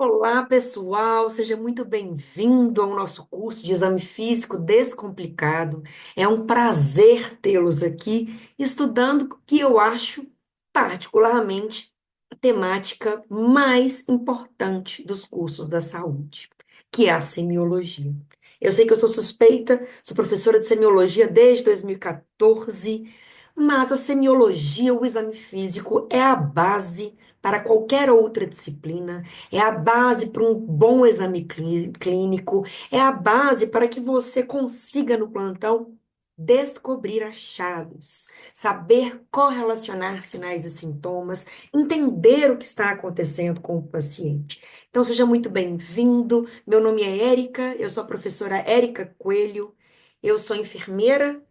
Olá, pessoal, seja muito bem-vindo ao nosso curso de Exame Físico Descomplicado. É um prazer tê-los aqui estudando o que eu acho, particularmente, a temática mais importante dos cursos da saúde, que é a semiologia. Eu sei que eu sou suspeita, sou professora de semiologia desde 2014, mas a semiologia, o exame físico, é a base para qualquer outra disciplina, é a base para um bom exame clínico, é a base para que você consiga no plantão descobrir achados, saber correlacionar sinais e sintomas, entender o que está acontecendo com o paciente. Então, seja muito bem-vindo. Meu nome é Érica, eu sou a professora Érica Coelho, eu sou enfermeira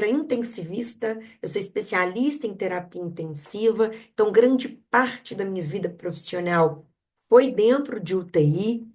intensivista, eu sou especialista em terapia intensiva, então grande parte da minha vida profissional foi dentro de UTI.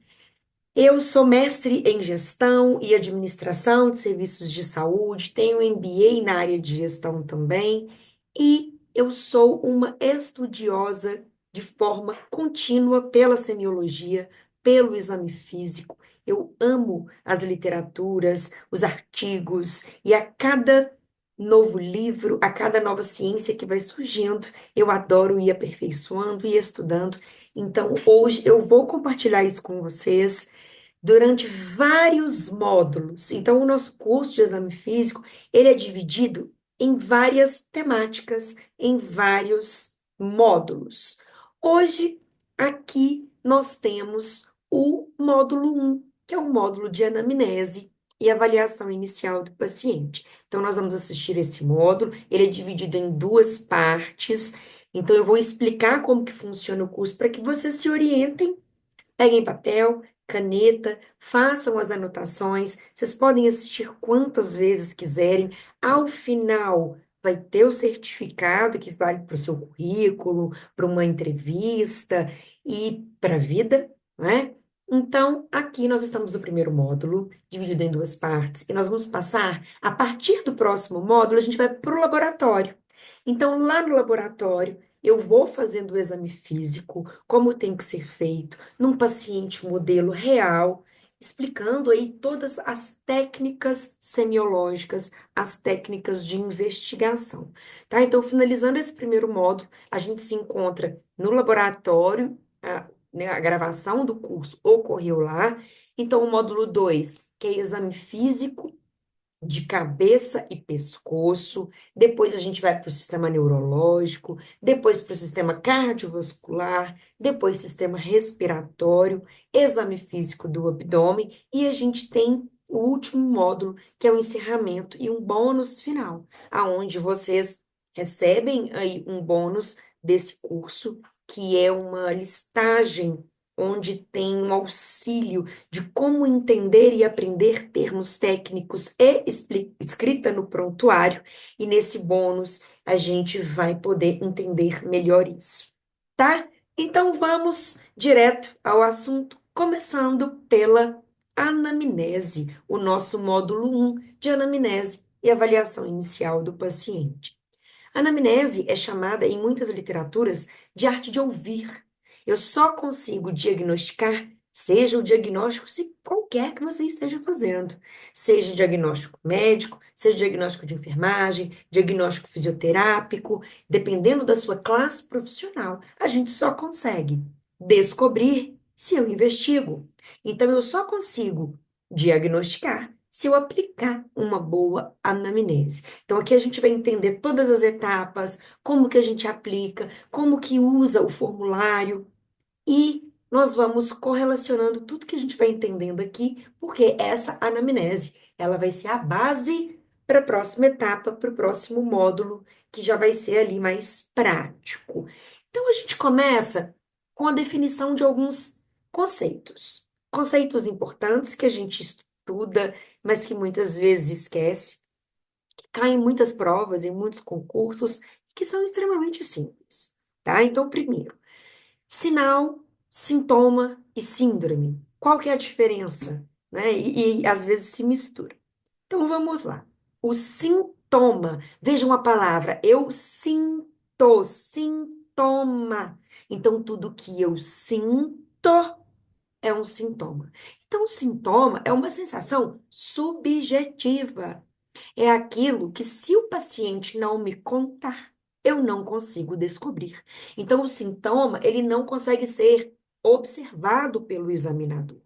Eu sou mestre em gestão e administração de serviços de saúde, tenho MBA na área de gestão também, e eu sou uma estudiosa de forma contínua pela semiologia, pelo exame físico. Eu amo as literaturas, os artigos, e a cada novo livro, a cada nova ciência que vai surgindo, eu adoro ir aperfeiçoando e estudando. Então, hoje eu vou compartilhar isso com vocês durante vários módulos. Então, o nosso curso de exame físico, ele é dividido em várias temáticas, em vários módulos. Hoje, aqui, nós temos o módulo um, que é o módulo de anamnese e avaliação inicial do paciente. Então, nós vamos assistir esse módulo, ele é dividido em duas partes. Então, eu vou explicar como que funciona o curso para que vocês se orientem. Peguem papel, caneta, façam as anotações. Vocês podem assistir quantas vezes quiserem. Ao final, vai ter o certificado que vale para o seu currículo, para uma entrevista e para a vida, né? Então, aqui nós estamos no primeiro módulo, dividido em duas partes, e nós vamos passar, a partir do próximo módulo, a gente vai para o laboratório. Então, lá no laboratório, eu vou fazendo o exame físico, como tem que ser feito num paciente modelo real, explicando aí todas as técnicas semiológicas, as técnicas de investigação, tá? Então, finalizando esse primeiro módulo, a gente se encontra no laboratório, né, a gravação do curso ocorreu lá. Então, o módulo 2, que é exame físico de cabeça e pescoço, depois a gente vai para o sistema neurológico, depois para o sistema cardiovascular, depois sistema respiratório, exame físico do abdômen, e a gente tem o último módulo, que é o encerramento e um bônus final, aonde vocês recebem aí um bônus desse curso, que é uma listagem onde tem um auxílio de como entender e aprender termos técnicos e escrita no prontuário, e nesse bônus a gente vai poder entender melhor isso, tá? Então vamos direto ao assunto, começando pela anamnese, o nosso módulo um de anamnese e avaliação inicial do paciente. Anamnese é chamada em muitas literaturas de arte de ouvir. Eu só consigo diagnosticar, seja o diagnóstico se qualquer que você esteja fazendo, seja diagnóstico médico, seja diagnóstico de enfermagem, diagnóstico fisioterápico, dependendo da sua classe profissional, a gente só consegue descobrir se eu investigo. Então, eu só consigo diagnosticar se eu aplicar uma boa anamnese. Então, aqui a gente vai entender todas as etapas, como que a gente aplica, como que usa o formulário, e nós vamos correlacionando tudo que a gente vai entendendo aqui, porque essa anamnese, ela vai ser a base para a próxima etapa, para o próximo módulo, que já vai ser ali mais prático. Então, a gente começa com a definição de alguns conceitos. Conceitos importantes que a gente estuda, mas que muitas vezes esquece, que caem em muitas provas, em muitos concursos, que são extremamente simples, tá? Então, primeiro, sinal, sintoma e síndrome. Qual que é a diferença, né? E às vezes se mistura. Então vamos lá. O sintoma, vejam a palavra, eu sinto, sintoma. Então tudo que eu sinto Dor é um sintoma. Então, o sintoma é uma sensação subjetiva. É aquilo que, se o paciente não me contar, eu não consigo descobrir. Então, o sintoma, ele não consegue ser observado pelo examinador.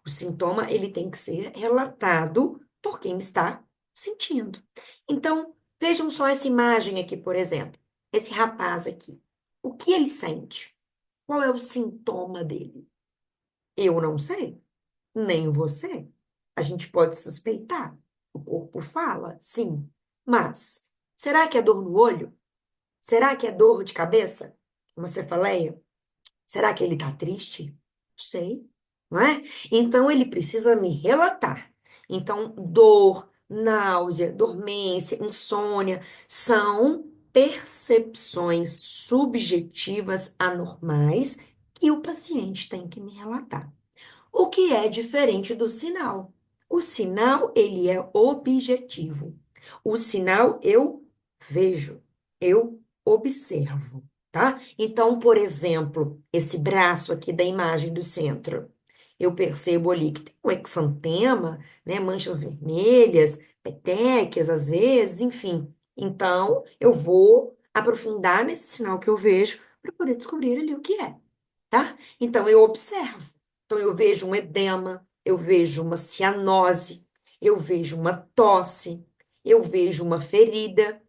O sintoma, ele tem que ser relatado por quem está sentindo. Então, vejam só essa imagem aqui, por exemplo. Esse rapaz aqui. O que ele sente? Qual é o sintoma dele? Eu não sei, nem você. A gente pode suspeitar. O corpo fala, sim. Mas será que é dor no olho? Será que é dor de cabeça? Uma cefaleia? Será que ele está triste? Não sei, não é? Então ele precisa me relatar. Então, dor, náusea, dormência, insônia são percepções subjetivas anormais que o paciente tem que me relatar. O que é diferente do sinal? O sinal, ele é objetivo. O sinal eu vejo, eu observo, tá? Então, por exemplo, esse braço aqui da imagem do centro, eu percebo ali que tem um exantema, né, manchas vermelhas, petequias às vezes, enfim. Então, eu vou aprofundar nesse sinal que eu vejo para poder descobrir ali o que é, tá? Então, eu observo. Então, eu vejo um edema, eu vejo uma cianose, eu vejo uma tosse, eu vejo uma ferida.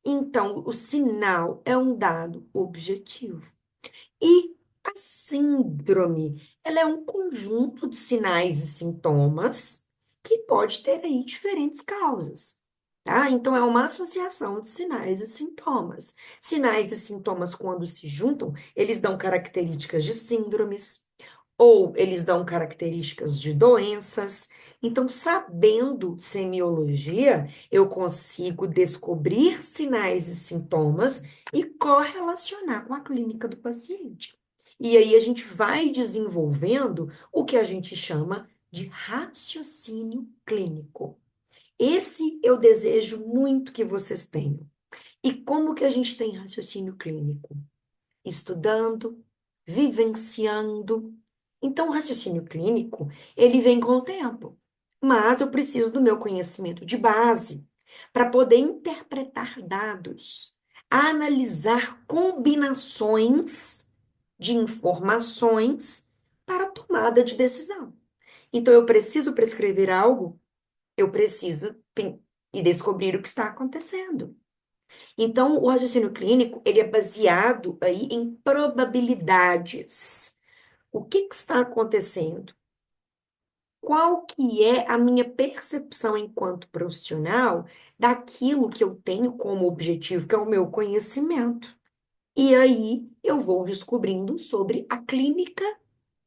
Então, o sinal é um dado objetivo. E a síndrome, ela é um conjunto de sinais e sintomas que pode ter aí diferentes causas, tá? Então, é uma associação de sinais e sintomas. Sinais e sintomas, quando se juntam, eles dão características de síndromes, ou eles dão características de doenças. Então, sabendo semiologia, eu consigo descobrir sinais e sintomas e correlacionar com a clínica do paciente. E aí a gente vai desenvolvendo o que a gente chama de raciocínio clínico. Esse eu desejo muito que vocês tenham. E como que a gente tem raciocínio clínico? Estudando, vivenciando. Então, o raciocínio clínico, ele vem com o tempo. Mas eu preciso do meu conhecimento de base para poder interpretar dados, analisar combinações de informações para tomada de decisão. Então, eu preciso prescrever algo, eu preciso e descobrir o que está acontecendo. Então, o raciocínio clínico, ele é baseado aí em probabilidades. O que está acontecendo? Qual que é a minha percepção enquanto profissional daquilo que eu tenho como objetivo, que é o meu conhecimento? E aí eu vou descobrindo sobre a clínica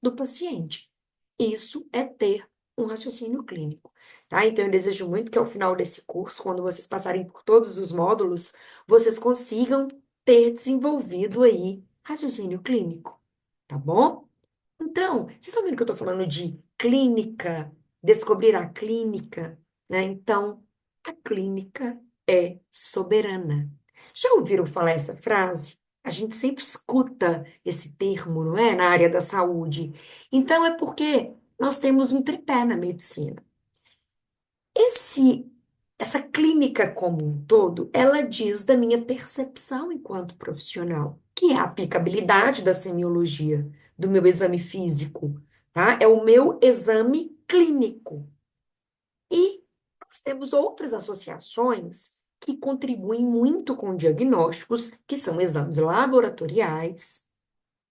do paciente. Isso é ter um raciocínio clínico, tá? Então, eu desejo muito que ao final desse curso, quando vocês passarem por todos os módulos, vocês consigam ter desenvolvido aí raciocínio clínico, tá bom? Então, vocês estão vendo que eu estou falando de clínica, descobrir a clínica, né? Então, a clínica é soberana. Já ouviram falar essa frase? A gente sempre escuta esse termo, não é? Na área da saúde. Então, é porque nós temos um tripé na medicina. Esse, essa clínica como um todo, ela diz da minha percepção enquanto profissional, que é a aplicabilidade da semiologia, do meu exame físico, tá? É o meu exame clínico. E nós temos outras associações que contribuem muito com diagnósticos, que são exames laboratoriais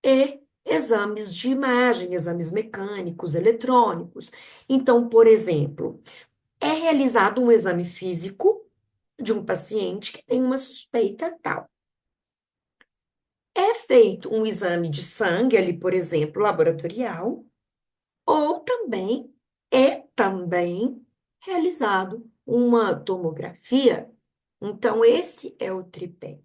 e exames de imagem, exames mecânicos, eletrônicos. Então, por exemplo, é realizado um exame físico de um paciente que tem uma suspeita tal. É feito um exame de sangue ali, por exemplo, laboratorial, ou também realizado uma tomografia. Então, esse é o tripé.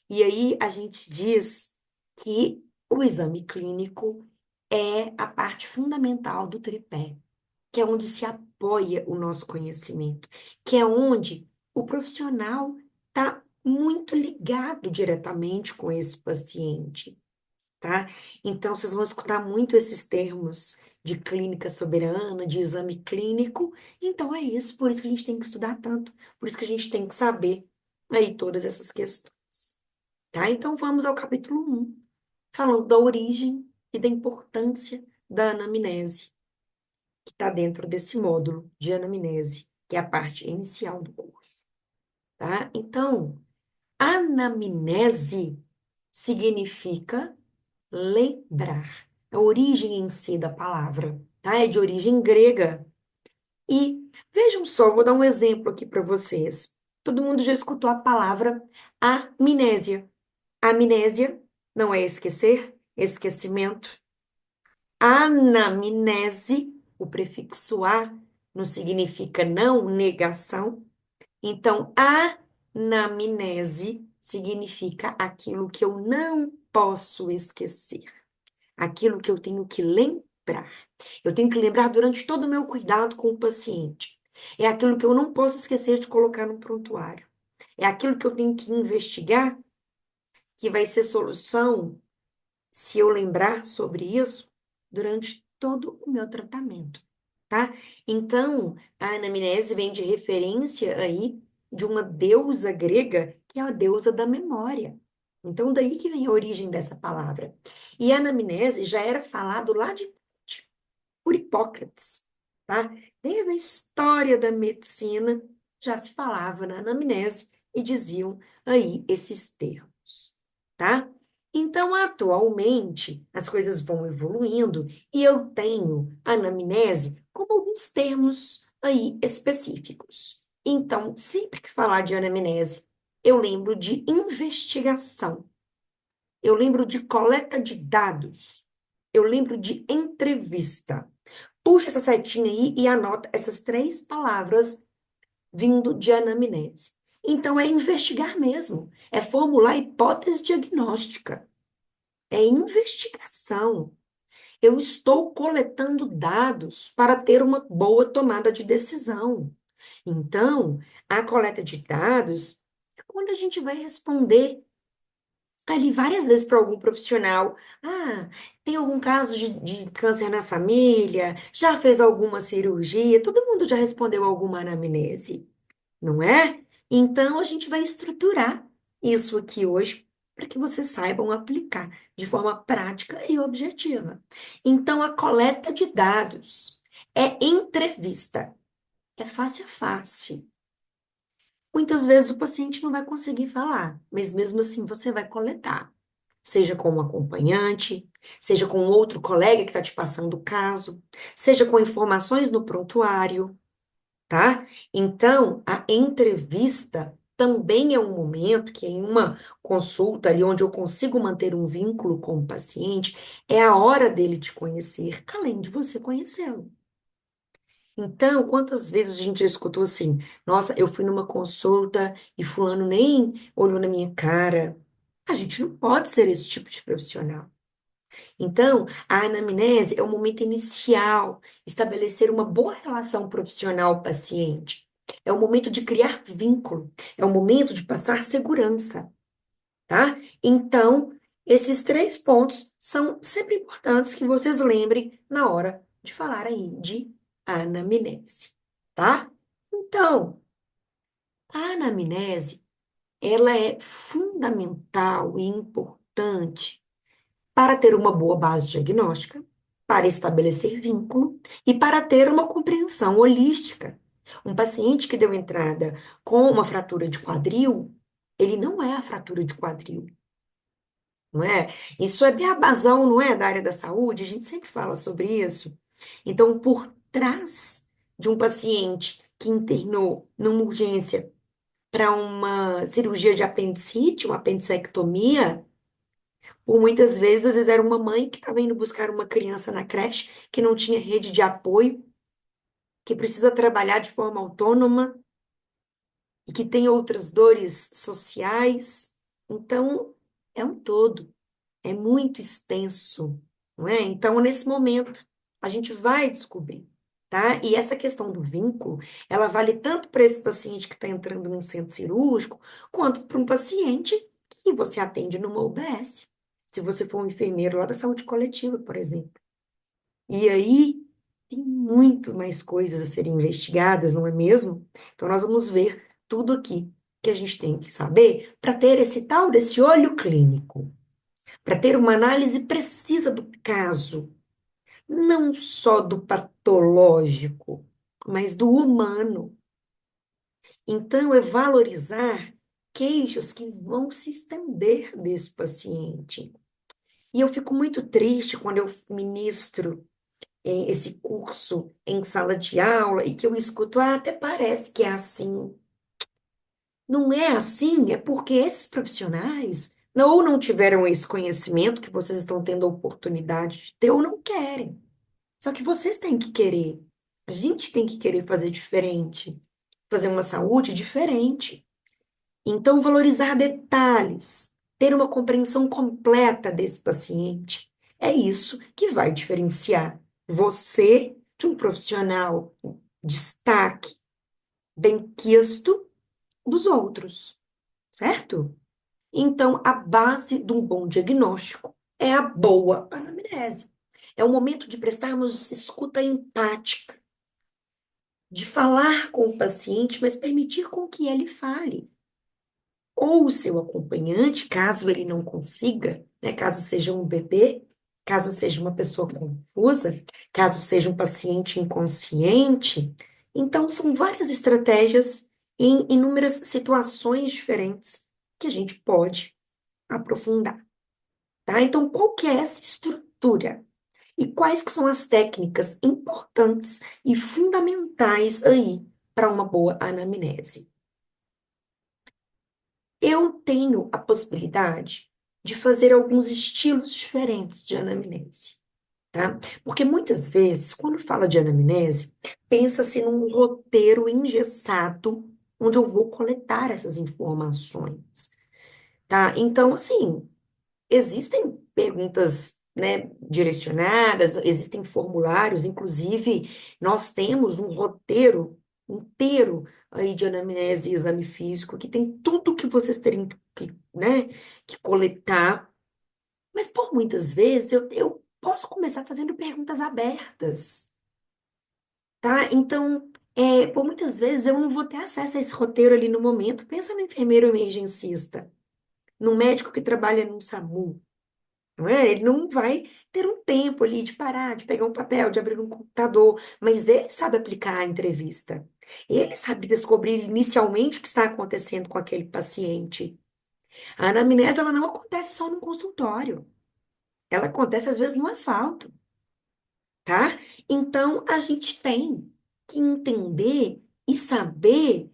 E aí a gente diz que o exame clínico é a parte fundamental do tripé, que é onde se apoia o nosso conhecimento, que é onde o profissional está muito ligado diretamente com esse paciente. tá? Então, vocês vão escutar muito esses termos de clínica soberana, de exame clínico. Então, é isso, por isso que a gente tem que estudar tanto, por isso que a gente tem que saber aí todas essas questões, tá? Então, vamos ao capítulo 1, falando da origem e da importância da anamnese, que está dentro desse módulo de anamnese, que é a parte inicial do curso, tá? Então, anamnese significa lembrar. A origem em si da palavra, tá? É de origem grega. E vejam só, vou dar um exemplo aqui para vocês. Todo mundo já escutou a palavra amnésia. Amnésia não é esquecer, esquecimento. Anamnese, o prefixo a não significa não, negação. Então, anamnese significa aquilo que eu não posso esquecer, aquilo que eu tenho que lembrar. Eu tenho que lembrar durante todo o meu cuidado com o paciente. É aquilo que eu não posso esquecer de colocar no prontuário. É aquilo que eu tenho que investigar, que vai ser solução se eu lembrar sobre isso durante todo o meu tratamento, tá? Então, a anamnese vem de referência aí de uma deusa grega, que é a deusa da memória. Então, daí que vem a origem dessa palavra. E a anamnese já era falado lá de por Hipócrates, tá? Desde a história da medicina já se falava na anamnese e diziam aí esses termos, tá? Então, atualmente, as coisas vão evoluindo e eu tenho anamnese como alguns termos aí específicos. Então, sempre que falar de anamnese, eu lembro de investigação, eu lembro de coleta de dados, eu lembro de entrevista. Puxa essa setinha aí e anota essas três palavras vindo de anamnese. Então, é investigar mesmo, é formular hipótese diagnóstica, é investigação. Eu estou coletando dados para ter uma boa tomada de decisão. Então, a coleta de dados é quando a gente vai responder ali várias vezes para algum profissional. Ah, tem algum caso de câncer na família? Já fez alguma cirurgia? Todo mundo já respondeu alguma anamnese, não é? Então a gente vai estruturar isso aqui hoje para que vocês saibam aplicar de forma prática e objetiva. Então a coleta de dados é entrevista, é face a face. Muitas vezes o paciente não vai conseguir falar, mas mesmo assim você vai coletar. Seja com um acompanhante, seja com outro colega que está te passando o caso, seja com informações no prontuário, tá? Então, a entrevista também é um momento que, em uma consulta ali onde eu consigo manter um vínculo com o paciente, é a hora dele te conhecer, além de você conhecê-lo. Então, quantas vezes a gente já escutou assim: nossa, eu fui numa consulta e fulano nem olhou na minha cara. A gente não pode ser esse tipo de profissional. Então, a anamnese é o momento inicial, estabelecer uma boa relação profissional-paciente. É o momento de criar vínculo, é o momento de passar segurança, tá? Então, esses três pontos são sempre importantes que vocês lembrem na hora de falar aí de anamnese, tá? Então, a anamnese, ela é fundamental e importante para ter uma boa base diagnóstica, para estabelecer vínculo e para ter uma compreensão holística. Um paciente que deu entrada com uma fratura de quadril, ele não é a fratura de quadril, não é? Isso é beabazão, não é? Da área da saúde, a gente sempre fala sobre isso. Então, por trás de um paciente que internou numa urgência para uma cirurgia de apendicite, uma apendicectomia, por muitas vezes, às vezes era uma mãe que estava indo buscar uma criança na creche, que não tinha rede de apoio, que precisa trabalhar de forma autônoma e que tem outras dores sociais. Então, é um todo, é muito extenso, não é? Então, nesse momento, a gente vai descobrir, tá? E essa questão do vínculo, ela vale tanto para esse paciente que está entrando num centro cirúrgico, quanto para um paciente que você atende numa UBS. se você for um enfermeiro lá da saúde coletiva, por exemplo. E aí tem muito mais coisas a serem investigadas, não é mesmo? Então nós vamos ver tudo aqui que a gente tem que saber para ter esse tal desse olho clínico, para ter uma análise precisa do caso, não só do patológico, mas do humano. Então, é valorizar queixas que vão se estender desse paciente. E eu fico muito triste quando eu ministro esse curso em sala de aula e que eu escuto, até parece que é assim. Não é assim, é porque esses profissionais ou não tiveram esse conhecimento que vocês estão tendo a oportunidade de ter ou não querem. Só que vocês têm que querer. A gente tem que querer fazer diferente, fazer uma saúde diferente. Então, valorizar detalhes, ter uma compreensão completa desse paciente, é isso que vai diferenciar você de um profissional destaque, benquisto dos outros, certo? Então, a base de um bom diagnóstico é a boa anamnese. É o momento de prestarmos escuta empática, de falar com o paciente, mas permitir com que ele fale. Ou o seu acompanhante, caso ele não consiga, né, caso seja um bebê, caso seja uma pessoa confusa, caso seja um paciente inconsciente. Então, são várias estratégias em inúmeras situações diferentes que a gente pode aprofundar, tá? Então, qual que é essa estrutura? E quais que são as técnicas importantes e fundamentais aí para uma boa anamnese? Eu tenho a possibilidade de fazer alguns estilos diferentes de anamnese, tá? Porque muitas vezes, quando fala de anamnese, pensa-se num roteiro engessado onde eu vou coletar essas informações, tá? Então, assim, existem perguntas, né, direcionadas, existem formulários, inclusive nós temos um roteiro inteiro aí de anamnese e exame físico que tem tudo que vocês terem que, né, que coletar, mas por muitas vezes eu posso começar fazendo perguntas abertas, tá? Então, por muitas vezes eu não vou ter acesso a esse roteiro ali no momento. Pensa no enfermeiro emergencista, no médico que trabalha no SAMU. Não é? Ele não vai ter um tempo ali de parar, de pegar um papel, de abrir um computador, mas ele sabe aplicar a entrevista. Ele sabe descobrir inicialmente o que está acontecendo com aquele paciente. A anamnese, ela não acontece só no consultório. Ela acontece às vezes no asfalto, tá? Então, a gente tem que entender e saber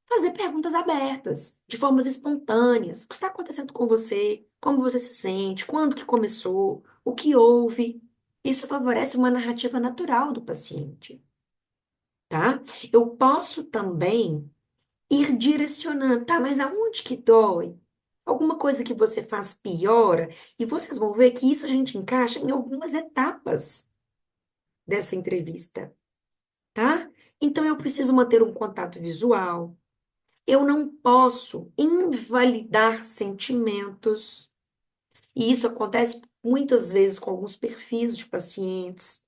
fazer perguntas abertas, de formas espontâneas. O que está acontecendo com você? Como você se sente? Quando que começou? O que houve? Isso favorece uma narrativa natural do paciente, tá? Eu posso também ir direcionando, tá? Mas aonde que dói? Alguma coisa que você faz piora? E vocês vão ver que isso a gente encaixa em algumas etapas dessa entrevista, tá? Então eu preciso manter um contato visual. Eu não posso invalidar sentimentos. E isso acontece muitas vezes com alguns perfis de pacientes.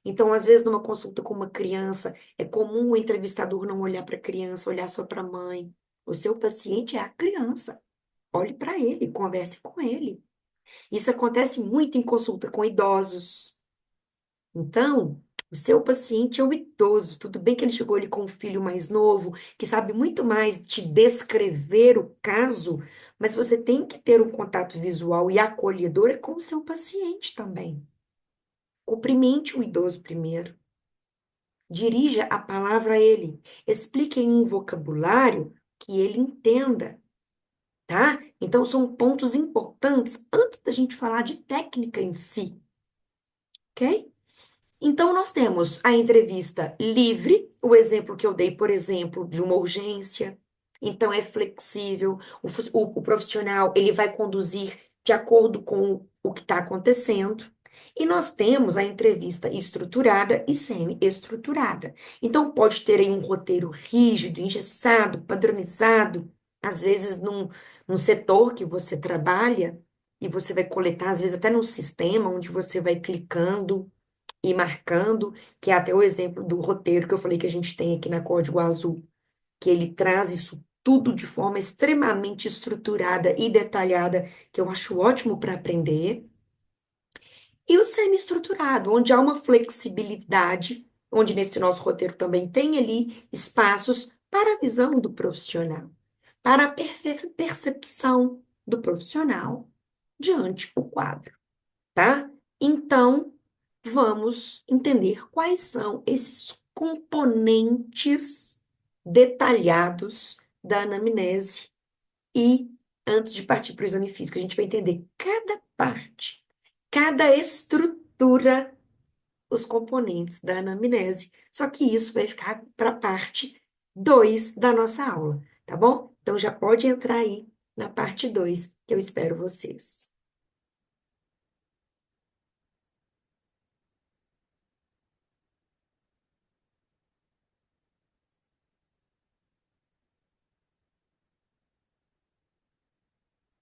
Então, às vezes, numa consulta com uma criança, é comum o entrevistador não olhar para a criança, olhar só para a mãe. O seu paciente é a criança. Olhe para ele, converse com ele. Isso acontece muito em consulta com idosos. Então, o seu paciente é o idoso. Tudo bem que ele chegou ali com um filho mais novo, que sabe muito mais te descrever o caso, mas você tem que ter um contato visual e acolhedor é com o seu paciente também. Cumprimente o idoso primeiro. Dirija a palavra a ele. Explique em um vocabulário que ele entenda, tá? Então, são pontos importantes antes da gente falar de técnica em si, ok? Então, nós temos a entrevista livre, o exemplo que eu dei, por exemplo, de uma urgência. Então, é flexível, o profissional ele vai conduzir de acordo com o que está acontecendo. E nós temos a entrevista estruturada e semi-estruturada. Então, pode ter aí um roteiro rígido, engessado, padronizado, às vezes num setor que você trabalha. e você vai coletar, às vezes até num sistema onde você vai clicando e marcando, que é até o exemplo do roteiro que eu falei que a gente tem aqui na Código Azul, que ele traz isso tudo de forma extremamente estruturada e detalhada, que eu acho ótimo para aprender. E o semi-estruturado, onde há uma flexibilidade, onde nesse nosso roteiro também tem ali espaços para a visão do profissional, para a percepção do profissional diante o quadro, tá? Então, vamos entender quais são esses componentes detalhados da anamnese e, antes de partir para o exame físico, a gente vai entender cada parte, cada estrutura, os componentes da anamnese. Só que isso vai ficar para a parte 2 da nossa aula, tá bom? Então já pode entrar aí na parte 2 que eu espero vocês.